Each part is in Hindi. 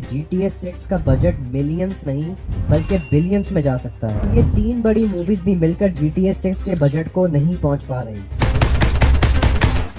GTA 6 का बजट मिलियंस नहीं बल्कि बिलियंस में जा सकता है। ये 3 बड़ी मूवीज भी मिलकर GTA 6 के बजट को नहीं पहुंच पा रही।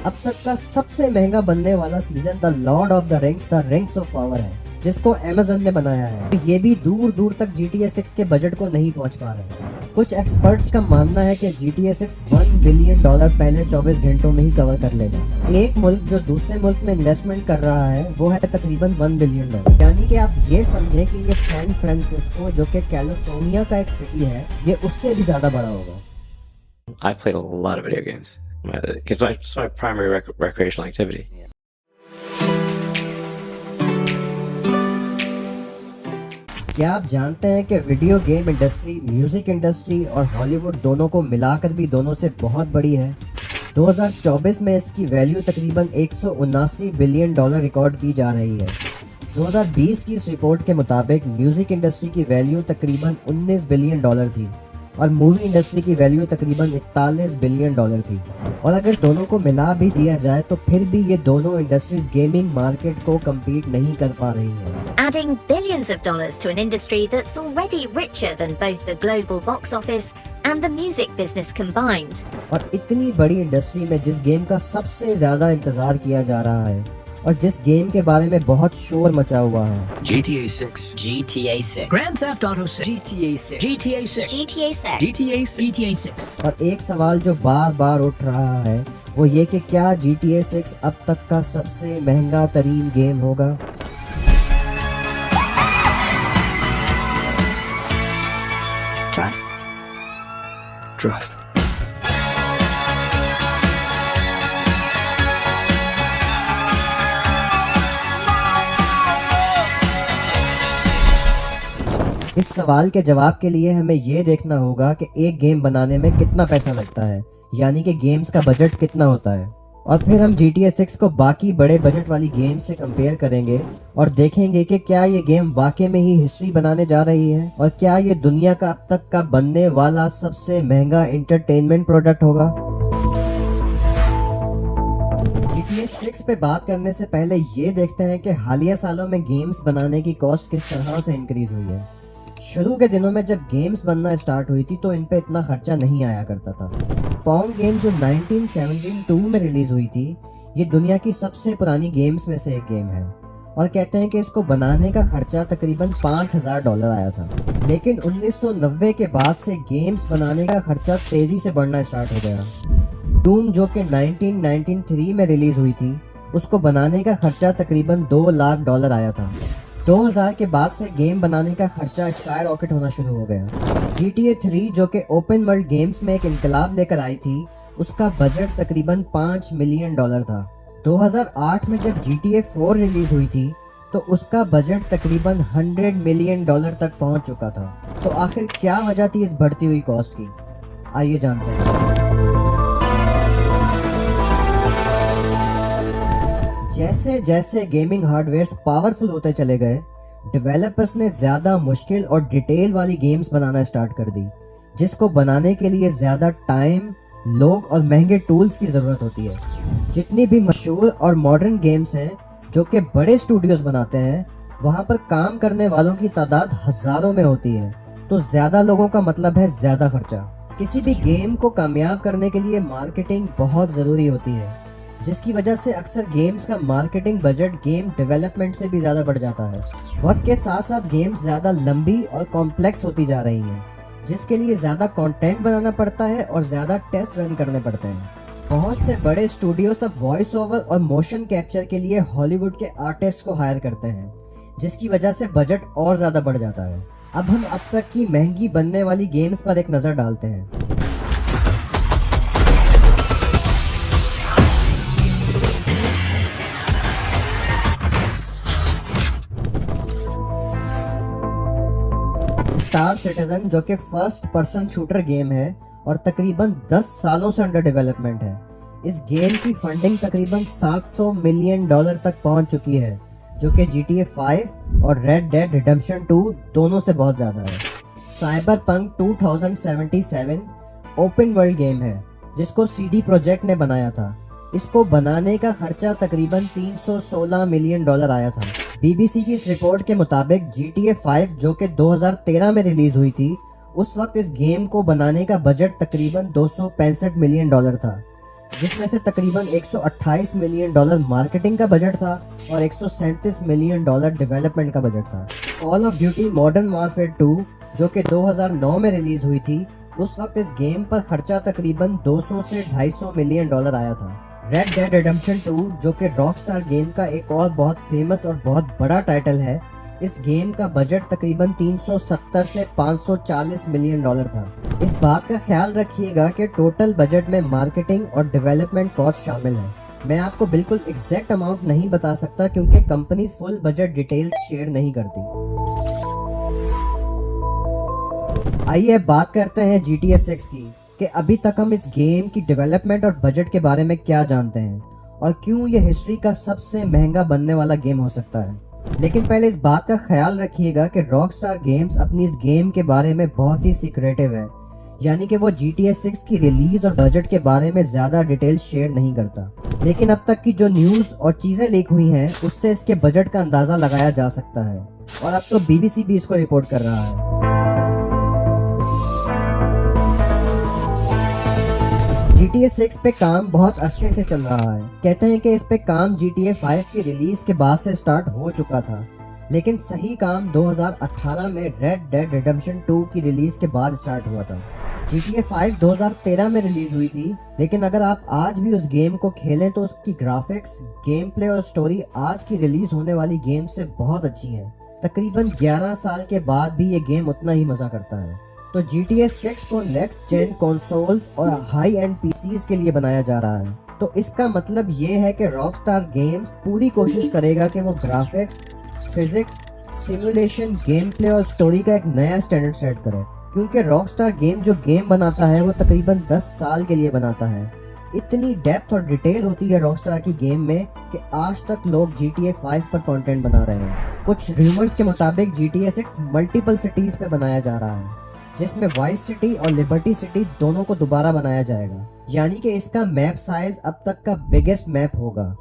अब तक का सबसे महंगा बनने वाला season the Lord of the rings of power है, जिसको Amazon ने बनाया है। ये भी दूर दूर तक GTA 6 के बजट को नहीं पहुंच पा रहे। कुछ एक्सपर्ट्स का मानना है कि GTA 6 $1 बिलियन पहले 24 घंटों में ही कवर कर लेगा। एक मुल्क जो दूसरे मुल्क में इन्वेस्टमेंट कर रहा है वो है तकरीबन $1 बिलियन। यानी कि आप ये समझें कि ये सैन फ्रांसिस्को जो कि कैलिफोर्निया का एक सिटी है, ये उससे भी ज्यादा बड़ा होगा। I've played a lot of video games because it's my primary recreational activity. क्या आप जानते हैं कि video game industry, music industry और हॉलीवुड दोनों को मिलाकर भी दोनों से बहुत बड़ी है। 2024 में इसकी वैल्यू तकरीबन $179 बिलियन रिकॉर्ड की जा रही है। 2020 की इस रिपोर्ट के मुताबिक म्यूजिक इंडस्ट्री की वैल्यू तकरीबन $19 बिलियन थी और मूवी इंडस्ट्री की वैल्यू तकरीबन $41 बिलियन थी। और अगर दोनों को मिला भी दिया जाए तो फिर भी ये दोनों इंडस्ट्रीज गेमिंग मार्केट को कम्पीट नहीं कर पा रही हैं। Adding billions of dollars to an industry that's already richer than both the global box office and the music business combined. और इतनी बड़ी इंडस्ट्री में जिस गेम का सबसे ज्यादा इंतजार किया जा रहा है और जिस गेम के बारे में बहुत शोर मचा हुआ है, GTA 6, GTA 6, Grand Theft Auto 6, GTA 6, GTA 6, GTA 6. GTA 6, GTA 6. और एक सवाल जो बार बार उठ रहा है वो ये कि क्या GTA 6 अब तक का सबसे महंगा तरीन गेम होगा? Trust. इस सवाल के जवाब के लिए हमें ये देखना होगा कि एक गेम बनाने में कितना पैसा लगता है, यानी कि गेम्स का बजट कितना होता है। और फिर हम GTA 6 को बाकी बड़े बजट वाली गेम से कंपेयर करेंगे और देखेंगे कि क्या ये गेम वाकई में ही हिस्ट्री बनाने जा रही है और क्या ये दुनिया का अब तक का बनने वाला सबसे महंगा एंटरटेनमेंट प्रोडक्ट होगा। GTA 6 पे बात करने से पहले ये देखते हैं कि हालिया सालों में गेम्स बनाने की कॉस्ट किस तरह से इंक्रीज हुई है। शुरू के दिनों में जब गेम्स बनना स्टार्ट हुई थी तो इन पे इतना खर्चा नहीं आया करता था। पोंग गेम जो 1972 में रिलीज हुई थी, ये दुनिया की सबसे पुरानी गेम्स में से एक गेम है और कहते हैं कि इसको बनाने का खर्चा तकरीबन $5000 आया था। लेकिन 1990 के बाद से गेम्स बनाने का खर्चा तेजी से बढ़ना स्टार्ट हो गया। डूम जो कि 1993 में रिलीज हुई थी, उसको बनाने का खर्चा तकरीबन $2 लाख आया था। 2000 के बाद से गेम बनाने का खर्चा स्काई रॉकेट होना शुरू हो गया। GTA 3 जो कि ओपन वर्ल्ड गेम्स में एक इनकलाब लेकर आई थी, उसका बजट तकरीबन $5 मिलियन था। 2008 में जब GTA 4 रिलीज हुई थी तो उसका बजट तकरीबन $100 मिलियन तक पहुंच चुका था। तो आखिर क्या वजह थी इस बढ़ती हुई कॉस्ट की, आइए जानते हैं। जैसे जैसे गेमिंग हार्डवेयर पावरफुल होते चले गए, डेवलपर्स ने ज़्यादा मुश्किल और डिटेल वाली गेम्स बनाना स्टार्ट कर दी, जिसको बनाने के लिए ज़्यादा टाइम, लोग और महंगे टूल्स की ज़रूरत होती है। जितनी भी मशहूर और मॉडर्न गेम्स हैं जो कि बड़े स्टूडियोज बनाते हैं, वहाँ पर काम करने वालों की तादाद हज़ारों में होती है। तो ज़्यादा लोगों का मतलब है ज़्यादा खर्चा। किसी भी गेम को कामयाब करने के लिए मार्केटिंग बहुत ज़रूरी होती है, जिसकी वजह से अक्सर गेम्स का मार्केटिंग बजट गेम डेवलपमेंट से भी ज़्यादा बढ़ जाता है। वक्त के साथ साथ गेम्स ज़्यादा लंबी और कॉम्प्लेक्स होती जा रही हैं, जिसके लिए ज़्यादा कंटेंट बनाना पड़ता है और ज़्यादा टेस्ट रन करने पड़ते हैं। बहुत से बड़े स्टूडियोज अब वॉइस ओवर और मोशन कैप्चर के लिए हॉलीवुड के आर्टिस्ट को हायर करते हैं, जिसकी वजह से बजट और ज़्यादा बढ़ जाता है। अब हम अब तक की महंगी बनने वाली गेम्स पर एक नज़र डालते हैं। स्टार सिटीजन जो कि फर्स्ट पर्सन शूटर गेम है और तकरीबन 10 सालों से अंडर डेवलपमेंट है। इस गेम की फंडिंग तकरीबन $700 मिलियन तक पहुंच चुकी है, जो कि GTA 5 और Red Dead Redemption 2 दोनों से बहुत ज़्यादा है। साइबरपंक 2077 ओपन वर्ल्ड गेम है जिसको CD प्रोजेक्ट ने बनाया था। इसको बनाने का खर्चा तकरीबन $316 मिलियन आया था। BBC की इस रिपोर्ट के मुताबिक GTA 5 जो कि 2013 में रिलीज हुई थी, उस वक्त इस गेम को बनाने का बजट तकरीबन $265 मिलियन था, जिसमें से तकरीबन $128 मिलियन मार्केटिंग का बजट था और $137 मिलियन डेवलपमेंट का बजट था। Call of duty modern warfare 2 जो कि 2009 में रिलीज हुई थी, उस वक्त इस गेम पर खर्चा तकरीबन 200 से $250 मिलियन आया था। रेड डेड रिडेम्पशन 2 जो कि रॉकस्टार गेम का एक और बहुत फेमस और बहुत बड़ा टाइटल है, इस गेम का बजट तकरीबन 370 से $540 मिलियन था। इस बात का ख्याल रखिएगा कि टोटल बजट में मार्केटिंग और डेवलपमेंट कॉस्ट शामिल है। मैं आपको बिल्कुल एग्जैक्ट अमाउंट नहीं बता सकता क्योंकि companies full budget details share नहीं करती। आइए बात करते हैं GTA 6 की कि अभी तक हम इस गेम की डेवलपमेंट और बजट के बारे में क्या जानते हैं और क्यों ये हिस्ट्री का सबसे महंगा बनने वाला गेम हो सकता है। लेकिन पहले इस बात का ख्याल रखिएगा कि रॉकस्टार गेम्स अपनी इस गेम के बारे में बहुत ही सीक्रेटिव है, यानी कि वो GTA 6 की रिलीज और बजट के बारे में ज्यादा डिटेल शेयर नहीं करता। लेकिन अब तक की जो न्यूज और चीजें लीक हुई हैं उससे इसके बजट का अंदाजा लगाया जा सकता है और अब तो BBC भी इसको रिपोर्ट कर रहा है। GTA 6 पे काम बहुत अच्छे से चल रहा है। कहते हैं कि इस पे काम GTA 5 की रिलीज के बाद से स्टार्ट हो चुका था, लेकिन सही काम 2018 में रेड डेड रिडेम्पशन 2 की रिलीज के बाद स्टार्ट हुआ था। GTA 5 2013 में रिलीज हुई थी, लेकिन अगर आप आज भी उस गेम को खेलें तो उसकी ग्राफिक्स, गेम प्ले और स्टोरी आज की रिलीज होने वाली गेम से बहुत अच्छी है। तकरीबन 11 साल के बाद भी ये गेम उतना ही मजा करता है। तो GTA 6 को नेक्स्ट जेन कंसोल्स और हाई एंड PCs के लिए बनाया जा रहा है। तो इसका मतलब ये है कि रॉकस्टार गेम्स पूरी कोशिश करेगा कि वो graphics, physics, simulation, game play और स्टोरी का एक नया स्टैंडर्ड सेट करे, क्योंकि रॉकस्टार गेम जो गेम बनाता है वो तकरीबन 10 साल के लिए बनाता है। इतनी डेप्थ और डिटेल होती है रॉकस्टार की गेम में कि आज तक लोग GTA 5 पर कंटेंट बना रहे हैं। कुछ रूमर्स के मुताबिक GTA 6 मल्टीपल सिटीज पे बनाया जा रहा है, जिसमें वाइस सिटी और लिबर्टी सिटी दोनों को दोबारा बनाया जाएगा, यानी कि इसका मैप साइज अब तक का बिगेस्ट मैप होगा।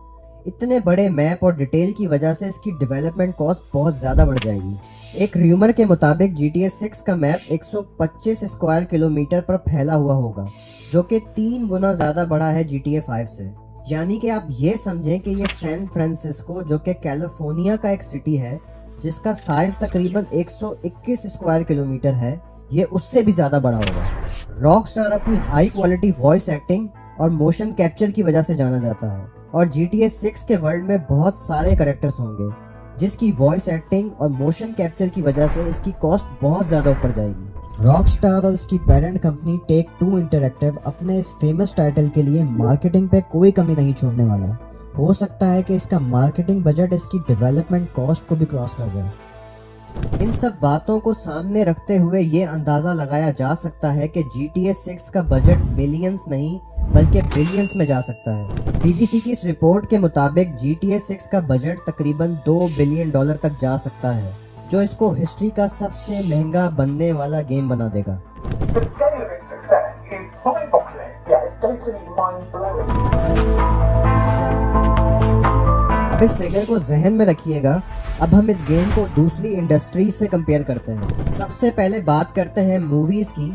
इतने बड़े मैप और डिटेल की वजह से इसकी डेवलपमेंट कॉस्ट बहुत ज़्यादा बढ़ जाएगी। एक र्यूमर के मुताबिक GTA 6 का मैप 125 स्क्वायर किलोमीटर पर फैला हुआ होगा, जो कि 3 गुना ज़्यादा बड़ा है GTA 5 से। यानी कि आप ये समझें कि ये सैन फ्रांसिस्को जो कि कैलिफोर्निया का एक सिटी है, जिसका साइज तकरीबन 121 स्क्वायर किलोमीटर है, ये उससे भी ज्यादा बड़ा होगा। रॉकस्टार अपनी हाई क्वालिटी वॉइस एक्टिंग और मोशन कैप्चर की वजह से जाना जाता है और GTA 6 के वर्ल्ड में बहुत सारे कैरेक्टर्स होंगे, जिसकी वॉइस एक्टिंग और मोशन कैप्चर की वजह से इसकी कॉस्ट बहुत ज्यादा ऊपर जाएगी। रॉकस्टार और इसकी पेरेंट कंपनी टेक-2 इंटरैक्टिव अपने इस फेमस टाइटल के लिए मार्केटिंग पे कोई कमी नहीं छोड़ने वाला। हो सकता है कि इसका मार्केटिंग बजट इसकी डेवलपमेंट कॉस्ट को भी क्रॉस कर जाए। इन सब बातों को सामने रखते हुए ये अंदाजा लगाया जा सकता है कि GTA 6 का बजट मिलियंस नहीं बल्कि बिलियंस में जा सकता है। BBC की इस रिपोर्ट के मुताबिक GTA 6 का बजट तकरीबन $2 बिलियन तक जा सकता है, जो इसको हिस्ट्री का सबसे महंगा बनने वाला गेम बना देगा। The scale of its success is mind-boggling. Yeah, it's totally mind-blowing. अब इस फिगर को जहन में रखिएगा। अब हम इस गेम को दूसरी इंडस्ट्रीज से कंपेयर करते हैं। सबसे पहले बात करते हैं मूवीज की।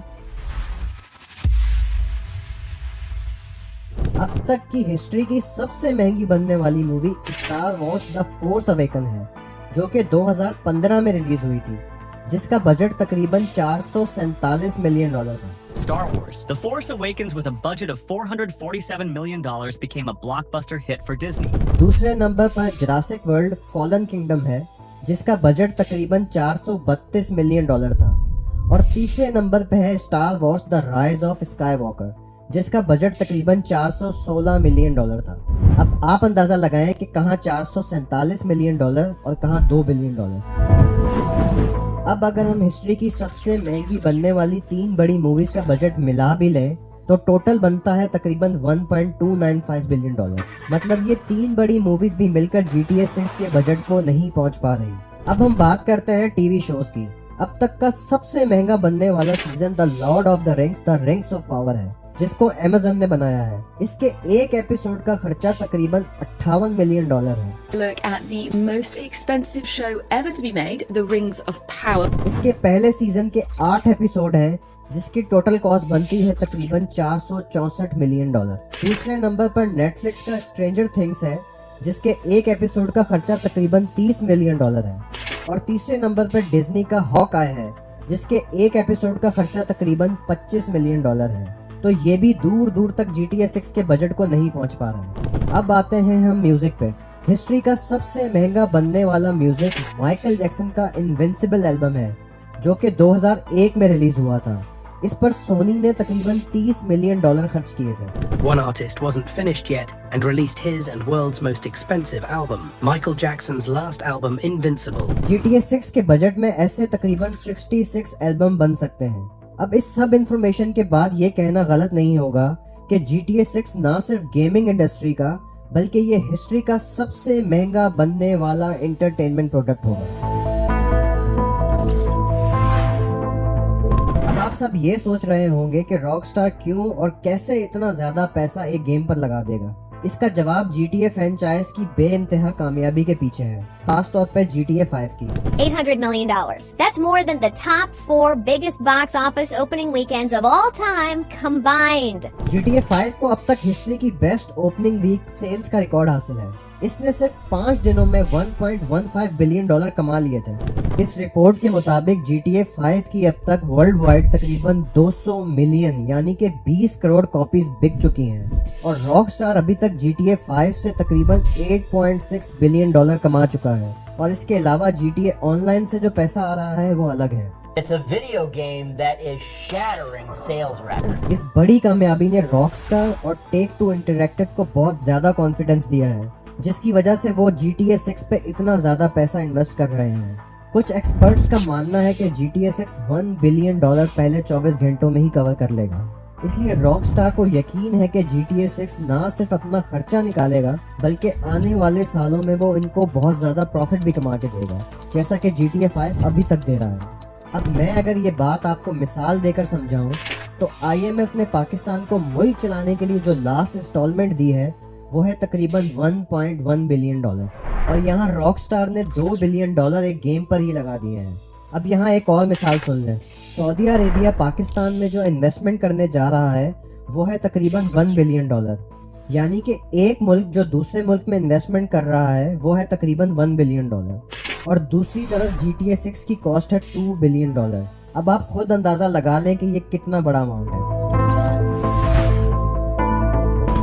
अब तक की हिस्ट्री की सबसे महंगी बनने वाली movie star Wars the force awaken है, जो कि 2015 में रिलीज हुई थी, जिसका बजट तकरीबन $447 मिलियन था। Star Wars: The Force Awakens with a budget of $447 million became a blockbuster hit for Disney. दूसरे नंबर पर जुरासिक वर्ल्ड फॉलन किंगडम है, जिसका बजट तकरीबन $432 मिलियन था। और तीसरे नंबर पे है star Wars the rise of Skywalker, जिसका बजट तकरीबन $416 मिलियन था। अब आप अंदाजा लगाएं कि कहां $447 मिलियन और कहां $2 बिलियन। अब अगर हम हिस्ट्री की सबसे महंगी बनने वाली 3 बड़ी मूवीज का बजट मिला भी लें तो टोटल बनता है तकरीबन $1.295 बिलियन। मतलब ये 3 बड़ी मूवीज भी मिलकर GTA 6 के बजट को नहीं पहुंच पा रही। अब हम बात करते हैं टीवी शोज की। अब तक का सबसे महंगा बनने वाला season the Lord of the rings of power है, जिसको Amazon ने बनाया है। इसके एक एपिसोड का खर्चा तकरीबन $58 मिलियन है। Look at the most expensive show ever to be made, The Rings of Power. इसके पहले सीजन के 8 एपिसोड हैं, जिसकी टोटल कॉस्ट बनती है तकरीबन $464 मिलियन। दूसरे नंबर पर नेटफ्लिक्स का स्ट्रेंजर थिंग्स है, जिसके एक एपिसोड का खर्चा तकरीबन $30 मिलियन है। और तीसरे नंबर पर डिज्नी का हॉकआई है, जिसके एक एपिसोड का खर्चा तकरीबन $25 मिलियन है। तो ये भी दूर दूर तक GTA 6 के बजट को नहीं पहुंच पा रहे। अब आते हैं हम म्यूजिक पे। हिस्ट्री का सबसे महंगा बनने वाला म्यूजिक माइकल जैक्सन का इनविंसिबल एल्बम है, जो कि 2001 में रिलीज हुआ था। इस पर सोनी ने तकरीबन $30 मिलियन खर्च किए थे। One artist wasn't finished yet and released his and world's most expensive album, Michael Jackson's last album, Invincible. GTA 6 के बजट में ऐसे तकरीबन 66 एल्बम बन सकते हैं। अब इस सब इंफॉर्मेशन के बाद ये कहना गलत नहीं होगा कि GTA 6 ना सिर्फ गेमिंग इंडस्ट्री का, बल्कि ये हिस्ट्री का सबसे महंगा बनने वाला एंटरटेनमेंट प्रोडक्ट होगा। अब आप सब ये सोच रहे होंगे कि रॉकस्टार क्यों और कैसे इतना ज्यादा पैसा एक गेम पर लगा देगा। इसका जवाब GTA फ्रेंचाइज की बेइंतहा कामयाबी के पीछे है, खास तौर पर GTA 5 की। $800 million. That's more than the top 4 biggest box office opening weekends of all time combined. GTA 5 को अब तक हिस्ट्री की बेस्ट ओपनिंग वीक सेल्स का रिकॉर्ड हासिल है। इसने सिर्फ 5 दिनों में $1.15 बिलियन कमा लिए थे। इस रिपोर्ट के मुताबिक GTA 5 की अब तक वर्ल्ड वाइड तकरीबन 200 मिलियन यानी कि 20 करोड़ कॉपीज बिक चुकी हैं, और रॉकस्टार अभी तक GTA 5 से तकरीबन $8.6 बिलियन कमा चुका है। और इसके अलावा GTA ऑनलाइन से जो पैसा आ रहा है वो अलग है। It's a video game that is shattering sales records. इस बड़ी कामयाबी ने रॉकस्टार और टेक-2 इंटरैक्टिव को बहुत ज्यादा कॉन्फिडेंस दिया है, जिसकी वजह से वो GTA 6 पे इतना ज्यादा पैसा इन्वेस्ट कर रहे हैं। कुछ एक्सपर्ट्स का मानना है कि GTA 6 $1 बिलियन पहले 24 घंटों में ही कवर कर लेगा। इसलिए रॉकस्टार को यकीन है कि GTA 6 ना सिर्फ अपना खर्चा निकालेगा, बल्कि आने वाले सालों में वो इनको बहुत ज्यादा प्रॉफिट भी कमा के देगा, जैसा कि GTA 5 अभी तक दे रहा है। अब मैं अगर ये बात आपको मिसाल देकर समझाऊं, तो IMF ने पाकिस्तान को मुल्क चलाने के लिए जो लास्ट इंस्टॉलमेंट दी है वो है तकरीबन $1.1 बिलियन, और यहाँ रॉकस्टार ने $2 बिलियन एक गेम पर ही लगा दिए हैं। अब यहाँ एक और मिसाल सुन लें। सऊदी अरेबिया पाकिस्तान में जो इन्वेस्टमेंट करने जा रहा है वो है तकरीबन $1 बिलियन, यानी कि एक मुल्क जो दूसरे मुल्क में इन्वेस्टमेंट कर रहा है वो है तकरीबन $1 बिलियन, और दूसरी तरफ GTA 6 की कॉस्ट है $2 बिलियन। अब आप खुद अंदाजा लगा लें कि ये कितना बड़ा अमाउंट है।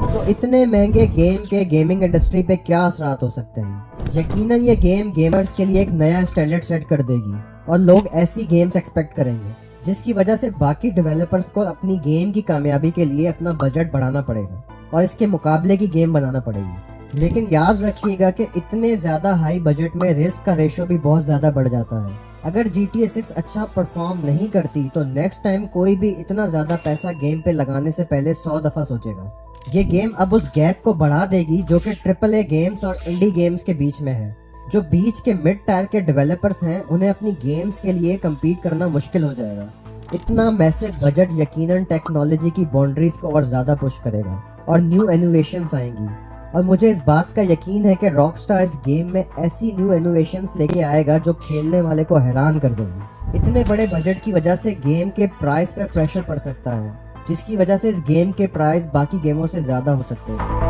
तो इतने महंगे गेम के गेमिंग इंडस्ट्री पे क्या असरात हो सकते हैं? यकीनन ये गेम गेमर्स के लिए एक नया स्टैंडर्ड सेट कर देगी, और लोग ऐसी गेम्स एक्सपेक्ट करेंगे, जिसकी वजह से बाकी डेवलपर्स को अपनी गेम की कामयाबी के लिए अपना बजट बढ़ाना पड़ेगा और इसके मुकाबले की गेम बनाना पड़ेगी। लेकिन याद रखिएगा कि इतने ज़्यादा हाई बजट में रिस्क का रेशो भी बहुत ज़्यादा बढ़ जाता है। अगर GTA 6 अच्छा परफॉर्म नहीं करती तो नेक्स्ट टाइम कोई भी इतना ज़्यादा पैसा गेम पे लगाने से पहले 100 दफ़ा सोचेगा। ये गेम अब उस गैप को बढ़ा देगी जो कि AAA गेम्स और इंडी गेम्स के बीच में है। जो बीच के मिड टायर के डेवलपर्स हैं, उन्हें अपनी गेम्स के लिए कम्पीट करना मुश्किल हो जाएगा। इतना मैसिव बजट यकीनन टेक्नोलॉजी की बाउंड्रीज को और ज़्यादा पुश करेगा और न्यू इनोवेशंस आएंगी, और मुझे इस बात का यकीन है कि रॉकस्टार इस गेम में ऐसी न्यू इनोवेशंस लेके आएगा जो खेलने वाले को हैरान कर देंगी। इतने बड़े बजट की वजह से गेम के प्राइस पर प्रेशर पड़ सकता है, जिसकी वजह से इस गेम के प्राइस बाकी गेमों से ज़्यादा हो सकते हैं।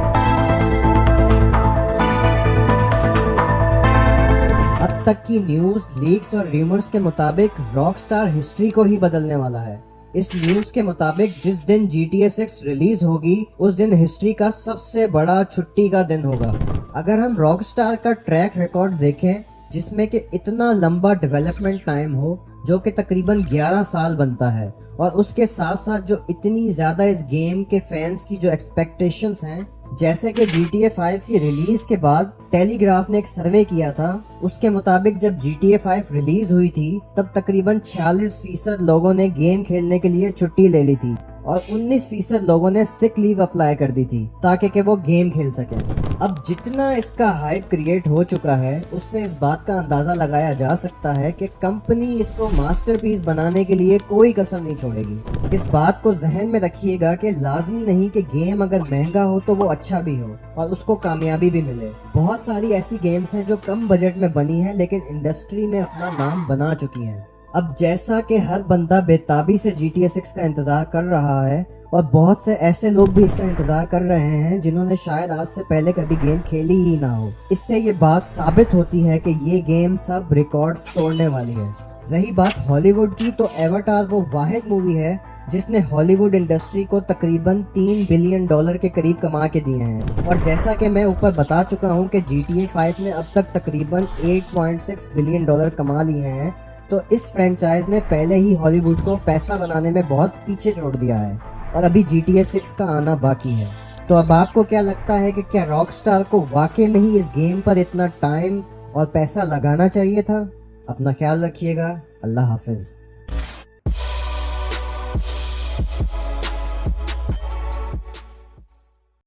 अब तक की न्यूज़, लीक्स और रूमर्स के मुताबिक रॉकस्टार हिस्ट्री को ही बदलने वाला है। इस न्यूज़ के मुताबिक जिस दिन GTA 6 रिलीज होगी उस दिन हिस्ट्री का सबसे बड़ा छुट्टी का दिन होगा। अगर हम रॉकस्टार का ट्रैक रिकॉर्ड देखें, जिसमें कि इतना लंबा डेवलपमेंट टाइम हो जो कि तकरीबन 11 साल बनता है, और उसके साथ साथ जो इतनी ज़्यादा इस गेम के फैंस की जो एक्सपेक्टेशंस हैं, जैसे कि GTA 5 की रिलीज के बाद टेलीग्राफ ने एक सर्वे किया था, उसके मुताबिक जब GTA 5 रिलीज हुई थी तब तकरीबन 46% लोगों ने गेम खेलने के लिए छुट्टी ले ली थी, और 19% लोगों ने सिक लीव अप्लाई कर दी थी ताकि कि वो गेम खेल सकें। अब जितना इसका हाइप क्रिएट हो चुका है उससे इस बात का अंदाजा लगाया जा सकता है कि कंपनी इसको मास्टरपीस बनाने के लिए कोई कसर नहीं छोड़ेगी। इस बात को जहन में रखिएगा कि लाजमी नहीं कि गेम अगर महंगा हो तो वो अच्छा भी हो और उसको कामयाबी भी मिले। बहुत सारी ऐसी गेम्स हैं जो कम बजट में बनी है लेकिन इंडस्ट्री में अपना नाम बना चुकी हैं। अब जैसा कि हर बंदा बेताबी से GTA 6 का इंतजार कर रहा है और बहुत से ऐसे लोग भी इसका इंतजार कर रहे हैं जिन्होंने शायद आज से पहले कभी गेम खेली ही ना हो, इससे ये बात साबित होती है कि ये गेम सब रिकॉर्ड्स तोड़ने वाली है। रही बात हॉलीवुड की, तो एवाटार वो वाहिद मूवी है जिसने हॉलीवुड इंडस्ट्री को तकरीबन $3 बिलियन के करीब कमा के दिए हैं। और जैसा कि मैं ऊपर बता चुका हूँ कि GTA 5 ने अब तक तकरीबन $8.6 बिलियन कमा लिए हैं, तो इस फ्रेंचाइज ने पहले ही हॉलीवुड को पैसा बनाने में बहुत पीछे छोड़ दिया है और अभी GTA 6 का आना बाकी है। तो अब आपको क्या लगता है कि क्या रॉकस्टार को वाकई में ही इस गेम पर इतना टाइम और पैसा लगाना चाहिए था? अपना ख्याल रखिएगा। अल्लाह हाफिज।